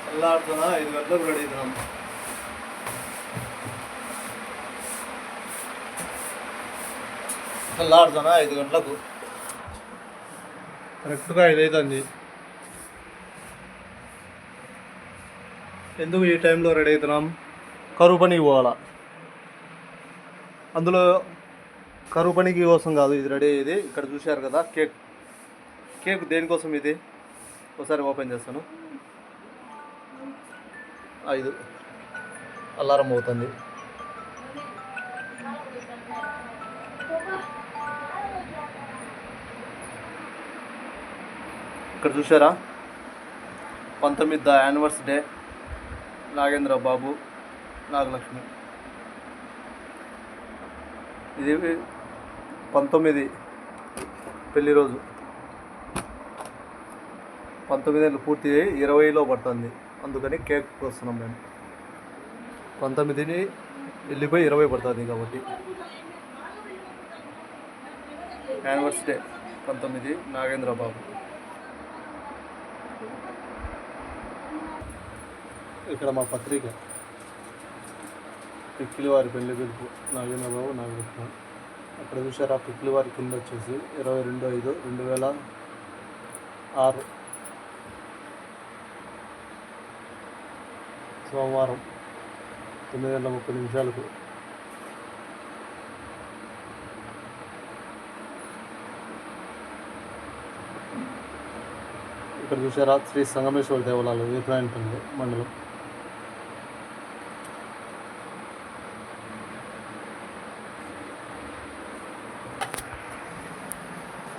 తెల్లారుతున్నా 5 గంటలకు రెడీ అవుతున్నాం. తెల్లారుతున్నా 5 గంటలకు కరెక్ట్గా 5 అవుతుంది. ఎందుకు ఈ టైంలో రెడీ అవుతున్నాం? కరువు పనికి పోవాలా. అందులో కరువు పనికి కోసం కాదు ఇది రెడీ అయ్యేది. ఇక్కడ చూశారు కదా కేక్ దేనికోసం ఇది ఒకసారి ఓపెన్ చేస్తాను. 5 అలారం అవుతుంది. ఇక్కడ చూసారా 19th యానివర్సరీ డే నాగేంద్ర బాబు నాగలక్ష్మి. ఇది 19 పెళ్లి రోజు. 19 ఏళ్ళు పూర్తి 20లో పడుతుంది. అందుకని కేక్ వస్తున్నాం మేము. 19ని వెళ్ళిపోయి 20 పడుతుంది కాబట్టి యానివర్సరీ డే 19 నాగేంద్ర బాబు. ఇక్కడ మా పత్రిక పిక్కిలి వారి పెళ్లి పిలుపు నాగేంద్రబాబు నాగలక్ష్మి. అక్కడ చూసారా పిక్కిలి వారి కింద వచ్చేసి 22/5/2006 సోమవారం 9:30 ఇక్కడ చూసారా శ్రీ సంగమేశ్వర దేవాలయాలు వీరనాయనపల్లి మండలం.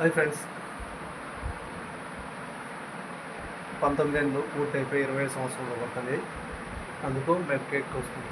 అది ఫ్రెండ్స్ 19 ఏళ్ళు పూర్తి అయిపోయి 20 సంవత్సరాలు పడుతుంది. అందుకు మేము కేక్ వస్తుంది.